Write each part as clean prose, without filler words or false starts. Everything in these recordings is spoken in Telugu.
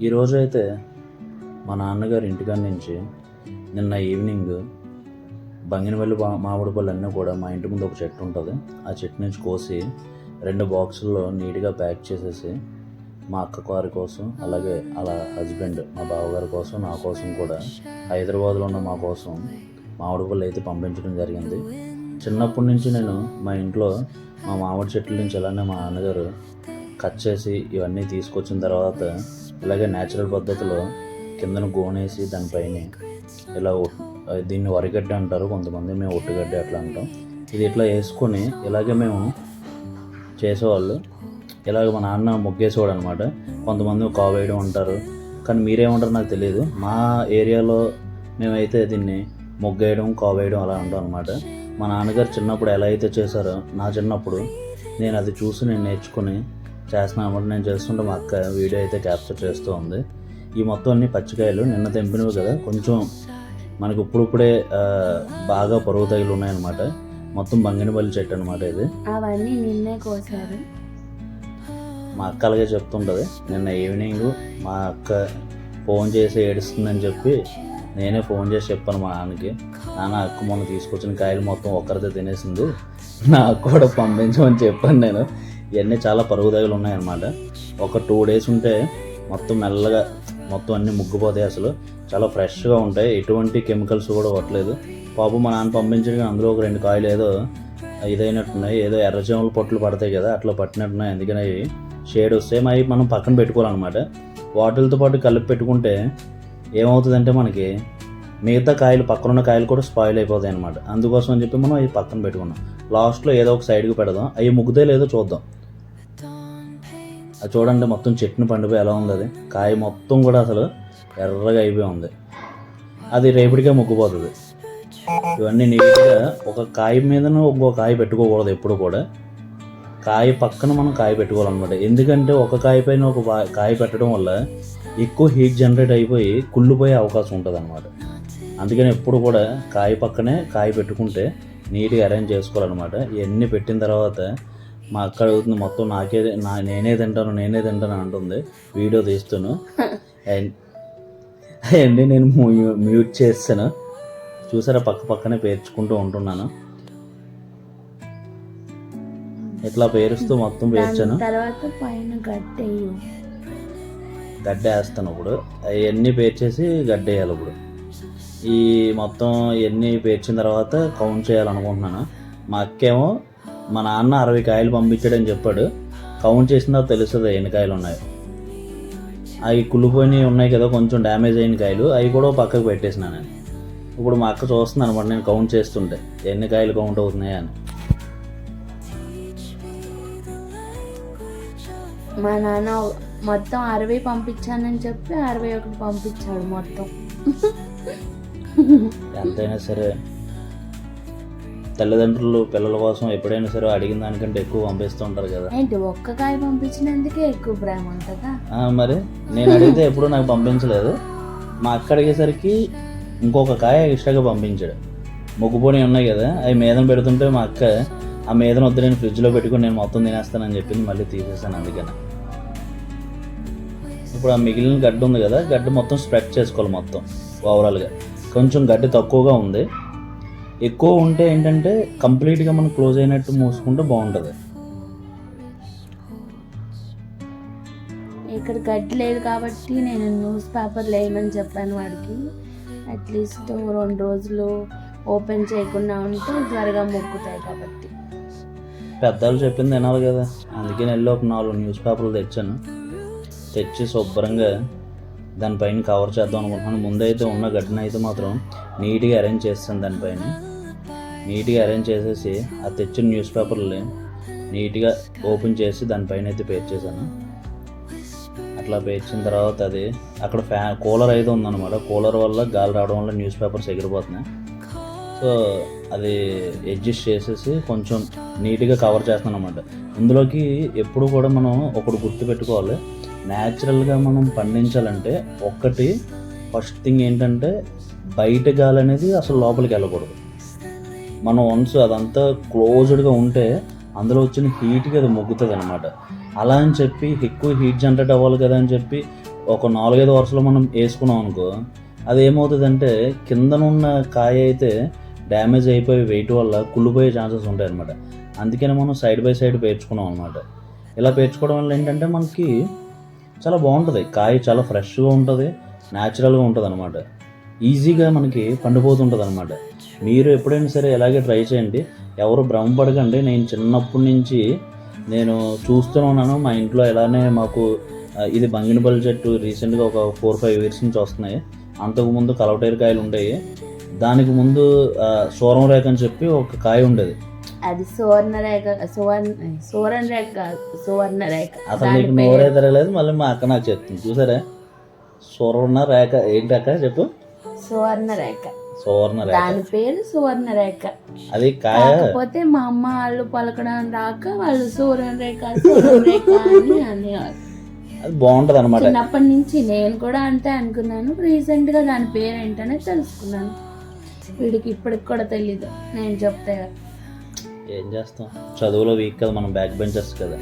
ఈరోజు అయితే మా నాన్నగారి ఇంటికాడ నుంచి నిన్న ఈవినింగ్ బంగినపల్లి మామిడి పళ్ళు అన్నీ కూడా మా ఇంటి ముందు ఒక చెట్టు ఉంటుంది. ఆ చెట్టు నుంచి కోసి 2 బాక్సుల్లో నీట్గా ప్యాక్ చేసేసి మా అక్క గారి కోసం, అలాగే అలా హస్బెండ్ మా బావగారి కోసం, నా కోసం కూడా హైదరాబాద్లో ఉన్న మా కోసం మామిడి పళ్ళు అయితే పంపించడం జరిగింది. చిన్నప్పటి నుంచి నేను మా ఇంట్లో మా మామిడి చెట్ల నుంచి ఇలానే మా నాన్నగారు కట్ చేసి ఇవన్నీ తీసుకొచ్చిన తర్వాత ఇలాగే న్యాచురల్ పద్ధతిలో కిందన గోనేసి దానిపైన ఇలా దీన్ని వరిగడ్డ అంటారు, కొంతమంది మేము ఒట్టుగడ్డ అట్లా అంటాం. ఇది ఇట్లా వేసుకొని ఇలాగే మేము చేసేవాళ్ళు. ఇలాగ మా నాన్న ముగ్గేసేవాడు అనమాట. కొంతమంది కావు వేయడం అంటారు, కానీ మీరేమంటారు నాకు తెలియదు. మా ఏరియాలో మేమైతే దీన్ని ముగ్గేయడం, కావు వేయడం అలా అంటాం అనమాట. మా నాన్నగారు చిన్నప్పుడు ఎలా అయితే చేశారో నా చిన్నప్పుడు నేను అది చూసి నేను నేర్చుకుని చేస్తున్నాను అనమాట. నేను చేస్తుంటే మా అక్క వీడియో అయితే క్యాప్చర్ చేస్తూ ఉంది. ఈ మొత్తం అన్ని పచ్చికాయలు నిన్న తెంపినవి కదా, కొంచెం మనకి ఇప్పుడిప్పుడే బాగా పరుగు తగిలి ఉన్నాయన్నమాట. మొత్తం బంగినపల్లి చెట్టు అనమాట ఇది. అవన్నీ నిన్నే కోసారు. మా అక్క అలాగే చెప్తుంటుంది. నిన్న ఈవినింగ్ మా అక్క ఫోన్ చేసి ఏడుస్తుందని చెప్పి నేనే ఫోన్ చేసి చెప్పాను మా నాన్నకి, నాన్న అక్క మొన్న తీసుకొచ్చిన కాయలు మొత్తం ఒక్కరితో తినేసింది, నాకు కూడా పంపించమని చెప్పాను నేను. ఇవన్నీ చాలా పరుగు తగిలి ఉన్నాయన్నమాట. ఒక 2 days ఉంటే మొత్తం మెల్లగా మొత్తం అన్నీ ముగ్గిపోతాయి. అసలు చాలా ఫ్రెష్గా ఉంటాయి, ఎటువంటి కెమికల్స్ కూడా కొట్టలేదు. పాపం మా నాన్న పంపించడం అందులో ఒక 2 కాయలు ఏదో ఇదైనట్టున్నాయి, ఏదో ఎర్రజీమల పొట్లు పడతాయి కదా అట్లా పట్టినట్టున్నాయి. అందుకని షేడ్ వస్తాయి. అవి మనం పక్కన పెట్టుకోవాలన్నమాట. వాటితో పాటు కలిపి పెట్టుకుంటే ఏమవుతుందంటే మనకి మిగతా కాయలు పక్కనున్న కాయలు కూడా స్పాయిల్ అయిపోతాయి అనమాట. అందుకోసం అని చెప్పి మనం అవి పక్కన పెట్టుకున్నాం. లాస్ట్లో ఏదో ఒక సైడ్కి పెడదాం, అవి ముగ్గుతే లేదో చూద్దాం. అది చూడండి మొత్తం చెట్టుని పండిపోయి ఎలా ఉంది. అది కాయ మొత్తం కూడా అసలు ఎర్రగా అయిపోయి ఉంది. అది రేపటికే ముగ్గిపోతుంది. ఇవన్నీ నీట్గా ఒక కాయ మీదను ఇంకో కాయ పెట్టుకోకూడదు ఎప్పుడు కూడా. కాయ పక్కన మనం కాయ పెట్టుకోవాలన్నమాట. ఎందుకంటే ఒక కాయ పైన ఒక కాయ పెట్టడం వల్ల ఎక్కువ హీట్ జనరేట్ అయిపోయి కుళ్ళిపోయే అవకాశం ఉంటుంది అన్నమాట. అందుకని ఎప్పుడు కూడా కాయ పక్కనే కాయ పెట్టుకుంటే నీట్గా అరేంజ్ చేసుకోవాలన్నమాట. ఇవన్నీ పెట్టిన తర్వాత మా అక్క అడుగుతుంది మొత్తం నేనే తింటాను అంటుంది వీడియో తీస్తాను. అవన్నీ నేను మ్యూట్ చేస్తాను. చూసారా పక్కనే పేర్చుకుంటూ ఉంటున్నాను. ఇట్లా పేరుస్తూ మొత్తం పేర్చాను. తర్వాత పైన గడ్డ వేస్తాను. ఇప్పుడు అవన్నీ పేర్చేసి గడ్డ వేయాలి. ఇప్పుడు ఈ మొత్తం ఇవన్నీ పేర్చిన తర్వాత కౌంట్ చేయాలనుకుంటున్నాను. మా అక్కేమో మా నాన్న 60 కాయలు పంపించాడని చెప్పాడు. కౌంట్ చేసిన తర్వాత తెలుస్తుంది ఎన్ని కాయలు ఉన్నాయో. అవి కుళ్ళిపోయినవి ఉన్నాయి కదా, కొంచెం డ్యామేజ్ అయిన కాయలు, అవి కూడా పక్కకు పెట్టేసినాను. ఇప్పుడు మా అక్క చూస్తుంది అనమాట నేను కౌంట్ చేస్తుంటే ఎన్ని కాయలు కౌంట్ అవుతున్నాయి అని. మా నాన్న మొత్తం 60 పంపించానని చెప్పి 61 పంపించాడు మొత్తం. ఎంతైనా సరే తల్లిదండ్రులు పిల్లల కోసం ఎప్పుడైనా సరే అడిగిన దానికంటే ఎక్కువ పంపిస్తూ ఉంటారు కదా. ఏంటి ఒక్క కాయ పంపించినందుకే ఎక్కువ ప్రేమ ఉంటుందా? మరి నేను అడిగితే ఎప్పుడు నాకు పంపించలేదు. మా అక్క అడిగేసరికి ఇంకొక కాయ ఎక్స్ట్రాగా పంపించాడు. ముగ్గుపోని ఉన్నాయి కదా, అవి మీదన పెడుతుంటే మా అక్క ఆ మీదన వద్దు నేను ఫ్రిడ్జ్లో పెట్టుకుని నేను మొత్తం తినేస్తానని చెప్పింది. మళ్ళీ తీసేసాను అందుకని. ఇప్పుడు ఆ మిగిలిన గడ్డ ఉంది కదా, గడ్డ మొత్తం స్ప్రెడ్ చేసుకోవాలి మొత్తం ఓవరాల్గా. కొంచెం గడ్డి తక్కువగా ఉంది, ఎక్కువ ఉంటే ఏంటంటే కంప్లీట్గా మనం క్లోజ్ అయినట్టు మూసుకుంటే బాగుంటుంది. ఇక్కడ గడ్డి లేదు కాబట్టి నేను న్యూస్ పేపర్ లేమని చెప్పాను వాడికి. అట్లీస్ట్ 2 రోజులు ఓపెన్ చేయకుండా ఉంటే త్వరగా మొక్కుతాయి కాబట్టి. పెద్దలు చెప్పింది వినాలి కదా, అందుకని వెళ్ళి ఒక 4 న్యూస్ పేపర్లు తెచ్చి శుభ్రంగా దానిపైన కవర్ చేద్దాం అనుకుంటున్నాను. ముందైతే ఉన్న గడ్డిని అయితే మాత్రం నీట్గా అరేంజ్ చేస్తాను. దానిపైన నీట్గా అరేంజ్ చేసేసి ఆ తెచ్చిన న్యూస్ పేపర్ని నీట్గా ఓపెన్ చేసి దానిపైన అయితే పేర్చేసాను. అట్లా పేర్చిన తర్వాత అది అక్కడ కూలర్ అయితే ఉందన్నమాట. కూలర్ వల్ల గాలి రావడం వల్ల న్యూస్ పేపర్స్ ఎగిరిపోతున్నాయి. సో అది అడ్జస్ట్ చేసేసి కొంచెం నీట్గా కవర్ చేస్తున్నాను అనమాట. ఇందులోకి ఎప్పుడు కూడా మనం ఒకటి గుర్తుపెట్టుకోవాలి, న్యాచురల్గా మనం పండించాలంటే ఒక్కటి ఫస్ట్ థింగ్ ఏంటంటే బయట గాలి అనేది అసలు లోపలికి వెళ్ళకూడదు. మనం వన్స్ అదంతా క్లోజ్డ్గా ఉంటే అందులో వచ్చిన హీట్కి అది మొగ్గుతుంది అనమాట. అలా అని చెప్పి ఎక్కువ హీట్ జనరేట్ అవ్వాలి కదా అని చెప్పి ఒక 4-5 వరుసలో మనం వేసుకున్నాం అనుకో, అది ఏమవుతుందంటే కిందనున్న కాయ అయితే డ్యామేజ్ అయిపోయి వెయిట్ వల్ల కుళ్ళిపోయే ఛాన్సెస్ ఉంటాయి అనమాట. అందుకని మనం సైడ్ బై సైడ్ పేర్చుకున్నాం అనమాట. ఇలా పేర్చుకోవడం వల్ల ఏంటంటే మనకి చాలా బాగుంటుంది, కాయ చాలా ఫ్రెష్గా ఉంటుంది, న్యాచురల్గా ఉంటుంది అనమాట. ఈజీగా మనకి పండిపోతుంటుంది అనమాట. మీరు ఎప్పుడైనా సరే ఇలాగే ట్రై చేయండి. ఎవరు భ్రమపడకండి. నేను చిన్నప్పటి నుంచి నేను చూస్తూనే ఉన్నాను. మా ఇంట్లో ఇలానే మాకు ఇది బంగినపల్లి చెట్టు రీసెంట్గా ఒక 4-5 ఇయర్స్ నుంచి వస్తున్నాయి. అంతకుముందు కలవటేరు కాయలు ఉండేవి. దానికి ముందు సూరం రేఖ అని చెప్పి ఒక కాయ ఉండేది. అది సువర్ణ రేఖ, సువర్ణ రేఖ కాదు, సువర్ణ రేఖ. అసలు నీకు నోరే తిరగలేదు, మళ్ళీ మా అక్క నాకు చెప్తుంది. చూసారా, సువర్ణ రేఖ ఏంటి అక్క చెప్పు? సువర్ణ రేఖ. సువర్ణ రేఖ, దాని పేరు సువర్ణ రేఖ. అది కాయ. కాకపోతే మా అమ్మ వాళ్ళు పలకడం రాక వాళ్ళు సువర్ణ రేఖ సువర్ణ రేఖ అని అనేవారు. అది బాగుంటది అనమాట. చిన్నప్పటి నుంచి నేను కూడా అంతే అనుకున్నాను. రీసెంట్ గా దాని పేరు ఏంటనే తెలుసుకున్నాను. వీడికి ఇప్పటికి కూడా తెలీదు నేను చెప్తే. ఏం చేస్తాం, చదువులో వీక్ కదా, మనం బ్యాక్ బెంచర్స్ కదా.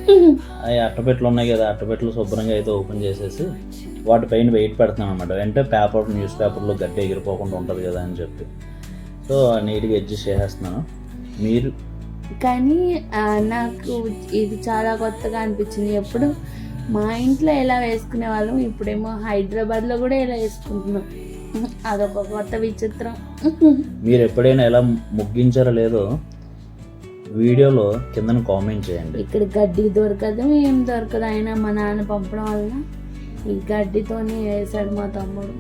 అవి అట్టపెట్లు ఉన్నాయి కదా, అట్టపెట్లు శుభ్రంగా అయితే ఓపెన్ చేసేసి వాటిపైన వెయిట్ పెడుతున్నాను అనమాట. అంటే న్యూస్ పేపర్లో గడ్డి ఎగిరిపోకుండా ఉంటుంది కదా అని చెప్పి. సో నీట్గా అడ్జస్ట్ చేసేస్తున్నాను. మీరు కానీ నాకు ఇది చాలా కొత్తగా అనిపించింది. ఎప్పుడు మా ఇంట్లో ఎలా వేసుకునే వాళ్ళం, ఇప్పుడేమో హైదరాబాద్లో కూడా ఎలా వేసుకుంటున్నాం. అదొక కొత్త విచిత్రం. మీరు ఎప్పుడైనా ఎలా ముగ్గించారో లేదో వీడియోలో కింద కామెంట్ చేయండి. ఇక్కడ గడ్డి దొరకదు, ఏం దొరకదు. అయినా మా నాన్న పంపడం వల్ల ఈ గడ్డితోనే వేసాడు మా తమ్ముడు.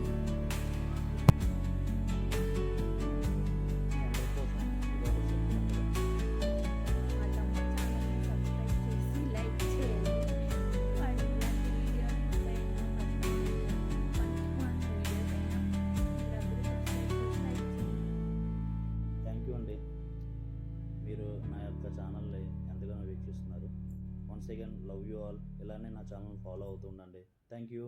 థ్యాంక్ యూ అండి, మీరు నా యొక్క ఛానల్ని ఎంతగానో వీక్షిస్తున్నారు. Once again love you all. ఇలానే నా ఛానల్ ఫాలో అవుతుండండి. Thank you.